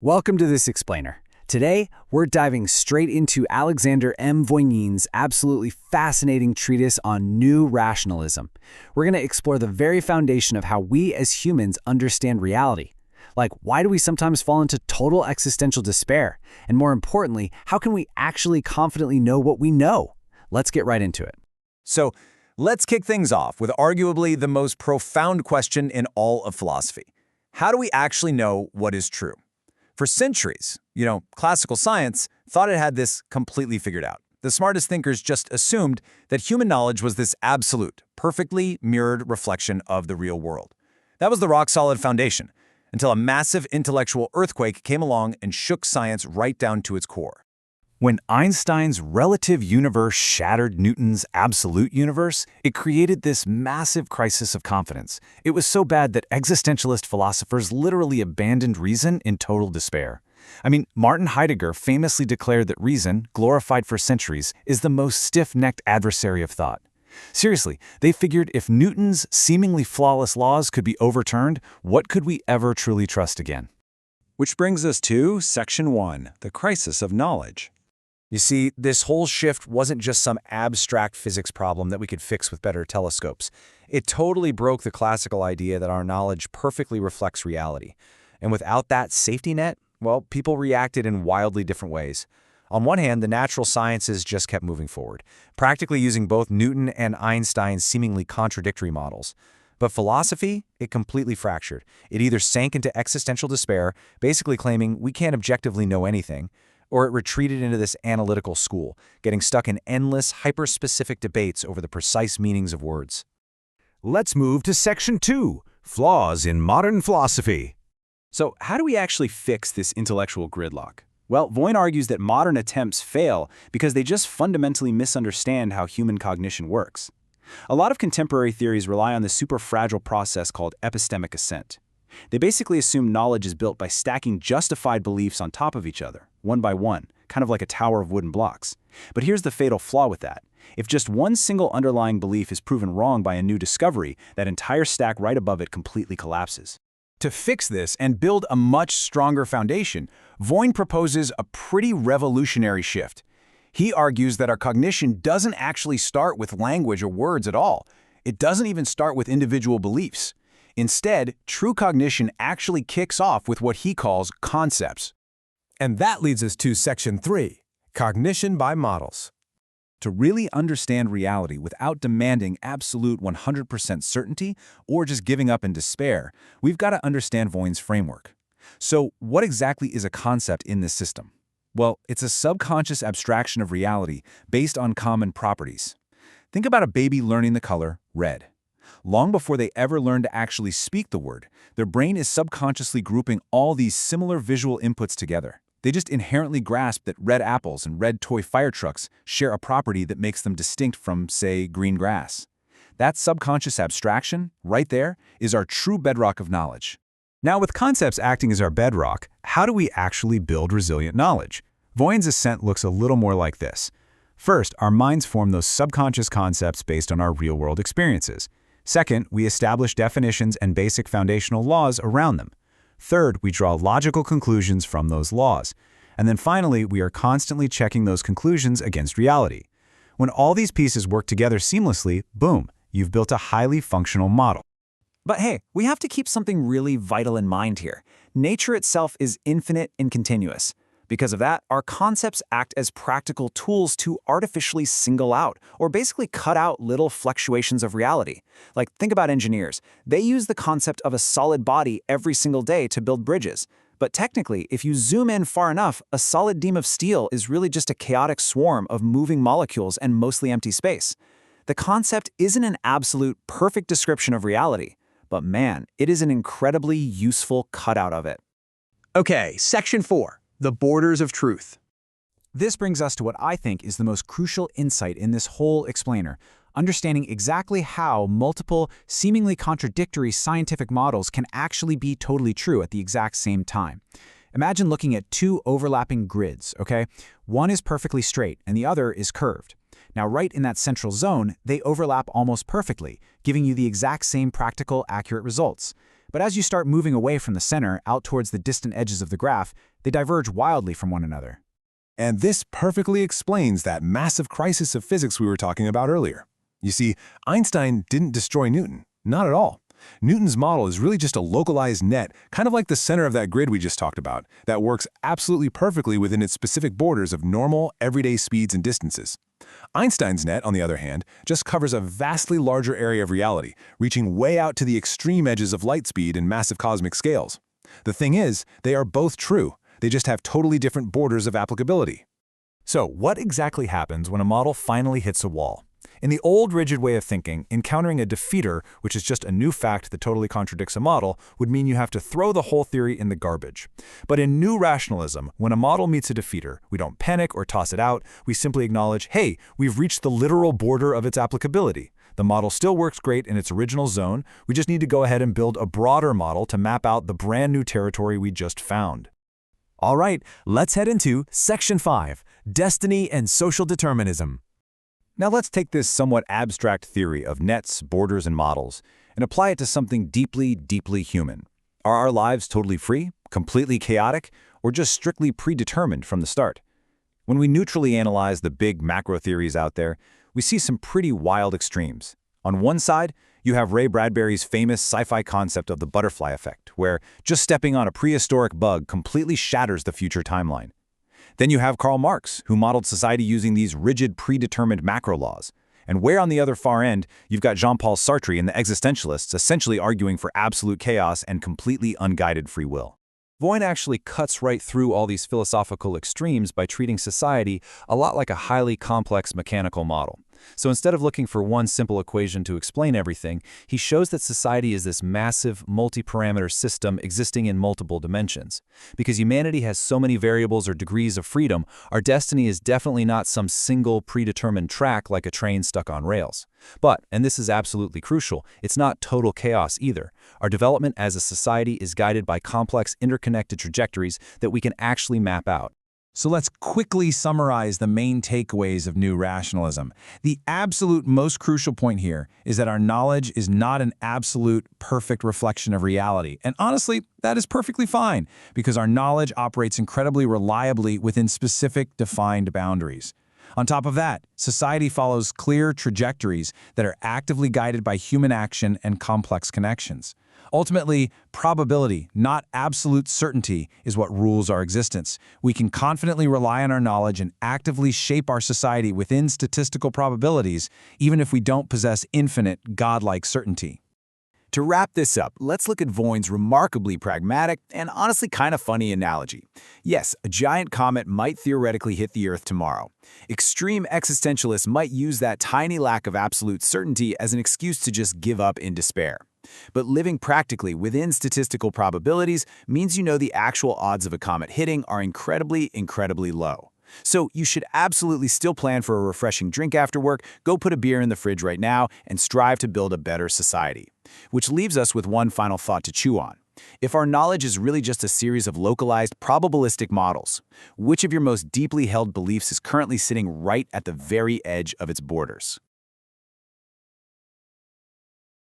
Welcome to this explainer. Today, we're diving straight into Alexander M. Voynine's absolutely fascinating treatise on new rationalism. We're going to explore the very foundation of how we as humans understand reality. Like, why do we sometimes fall into total existential despair? And more importantly, how can we actually confidently know what we know? Let's get right into it. So, let's kick things off with arguably the most profound question in all of philosophy. How do we actually know what is true? For centuries, classical science thought it had this completely figured out. The smartest thinkers just assumed that human knowledge was this absolute, perfectly mirrored reflection of the real world. That was the rock-solid foundation, until a massive intellectual earthquake came along and shook science right down to its core. When Einstein's relative universe shattered Newton's absolute universe, it created this massive crisis of confidence. It was so bad that existentialist philosophers literally abandoned reason in total despair. Martin Heidegger famously declared that reason, glorified for centuries, is the most stiff-necked adversary of thought. Seriously, they figured if Newton's seemingly flawless laws could be overturned, what could we ever truly trust again? Which brings us to Section 1, the crisis of knowledge. You see, this whole shift wasn't just some abstract physics problem that we could fix with better telescopes. It totally broke the classical idea that our knowledge perfectly reflects reality. And without that safety net, people reacted in wildly different ways. On one hand, the natural sciences just kept moving forward, practically using both Newton and Einstein's seemingly contradictory models. But philosophy, it completely fractured. It either sank into existential despair, basically claiming we can't objectively know anything, or it retreated into this analytical school, getting stuck in endless, hyper-specific debates over the precise meanings of words. Let's move to Section 2, Flaws in Modern Philosophy. So, how do we actually fix this intellectual gridlock? Well, Voyn argues that modern attempts fail because they just fundamentally misunderstand how human cognition works. A lot of contemporary theories rely on the super fragile process called epistemic ascent. They basically assume knowledge is built by stacking justified beliefs on top of each other, one by one, kind of like a tower of wooden blocks. But here's the fatal flaw with that. If just one single underlying belief is proven wrong by a new discovery, that entire stack right above it completely collapses. To fix this and build a much stronger foundation, Voyn proposes a pretty revolutionary shift. He argues that our cognition doesn't actually start with language or words at all. It doesn't even start with individual beliefs. Instead, true cognition actually kicks off with what he calls concepts. And that leads us to Section 3, Cognition by Models. To really understand reality without demanding absolute 100% certainty or just giving up in despair, we've got to understand Voyn's framework. So, what exactly is a concept in this system? Well, it's a subconscious abstraction of reality based on common properties. Think about a baby learning the color red. Long before they ever learn to actually speak the word, their brain is subconsciously grouping all these similar visual inputs together. They just inherently grasp that red apples and red toy fire trucks share a property that makes them distinct from, say, green grass. That subconscious abstraction, right there, is our true bedrock of knowledge. Now, with concepts acting as our bedrock, how do we actually build resilient knowledge? Voyn's ascent looks a little more like this. First, our minds form those subconscious concepts based on our real-world experiences. Second, we establish definitions and basic foundational laws around them. Third, we draw logical conclusions from those laws. And then finally, we are constantly checking those conclusions against reality. When all these pieces work together seamlessly, boom, you've built a highly functional model. But hey, we have to keep something really vital in mind here. Nature itself is infinite and continuous. Because of that, our concepts act as practical tools to artificially single out, or basically cut out little fluctuations of reality. Like, think about engineers. They use the concept of a solid body every single day to build bridges. But technically, if you zoom in far enough, a solid beam of steel is really just a chaotic swarm of moving molecules and mostly empty space. The concept isn't an absolute, perfect description of reality, but man, it is an incredibly useful cutout of it. Okay, Section 4. The borders of truth. This brings us to what I think is the most crucial insight in this whole explainer, understanding exactly how multiple, seemingly contradictory scientific models can actually be totally true at the exact same time. Imagine looking at two overlapping grids, okay? One is perfectly straight and the other is curved. Now, right in that central zone, they overlap almost perfectly, giving you the exact same practical, accurate results. But as you start moving away from the center out towards the distant edges of the graph, they diverge wildly from one another. And this perfectly explains that massive crisis of physics we were talking about earlier. You see, Einstein didn't destroy Newton. Not at all. Newton's model is really just a localized net, kind of like the center of that grid we just talked about, that works absolutely perfectly within its specific borders of normal, everyday speeds and distances. Einstein's net, on the other hand, just covers a vastly larger area of reality, reaching way out to the extreme edges of light speed and massive cosmic scales. The thing is, they are both true. They just have totally different borders of applicability. So, what exactly happens when a model finally hits a wall? In the old rigid way of thinking, encountering a defeater, which is just a new fact that totally contradicts a model, would mean you have to throw the whole theory in the garbage. But in new rationalism, when a model meets a defeater, we don't panic or toss it out, we simply acknowledge, hey, we've reached the literal border of its applicability. The model still works great in its original zone, we just need to go ahead and build a broader model to map out the brand new territory we just found. All right, let's head into Section 5, Destiny and Social Determinism. Now let's take this somewhat abstract theory of nets, borders, and models and apply it to something deeply, deeply human. Are our lives totally free, completely chaotic, or just strictly predetermined from the start? When we neutrally analyze the big macro theories out there, we see some pretty wild extremes. On one side, you have Ray Bradbury's famous sci-fi concept of the butterfly effect, where just stepping on a prehistoric bug completely shatters the future timeline. Then you have Karl Marx, who modeled society using these rigid, predetermined macro laws. And where on the other far end, you've got Jean-Paul Sartre and the existentialists essentially arguing for absolute chaos and completely unguided free will. Voyn actually cuts right through all these philosophical extremes by treating society a lot like a highly complex mechanical model. So instead of looking for one simple equation to explain everything, he shows that society is this massive, multi-parameter system existing in multiple dimensions. Because humanity has so many variables or degrees of freedom, our destiny is definitely not some single predetermined track like a train stuck on rails. But, and this is absolutely crucial, it's not total chaos either. Our development as a society is guided by complex interconnected trajectories that we can actually map out. So let's quickly summarize the main takeaways of new rationalism. The absolute most crucial point here is that our knowledge is not an absolute, perfect reflection of reality. And honestly, that is perfectly fine, because our knowledge operates incredibly reliably within specific, defined boundaries. On top of that, society follows clear trajectories that are actively guided by human action and complex connections. Ultimately, probability, not absolute certainty, is what rules our existence. We can confidently rely on our knowledge and actively shape our society within statistical probabilities, even if we don't possess infinite, godlike certainty. To wrap this up, let's look at Voyn's remarkably pragmatic and honestly kind of funny analogy. Yes, a giant comet might theoretically hit the Earth tomorrow. Extreme existentialists might use that tiny lack of absolute certainty as an excuse to just give up in despair. But living practically within statistical probabilities means you know the actual odds of a comet hitting are incredibly, incredibly low. So you should absolutely still plan for a refreshing drink after work, go put a beer in the fridge right now, and strive to build a better society. Which leaves us with one final thought to chew on. If our knowledge is really just a series of localized, probabilistic models, which of your most deeply held beliefs is currently sitting right at the very edge of its borders?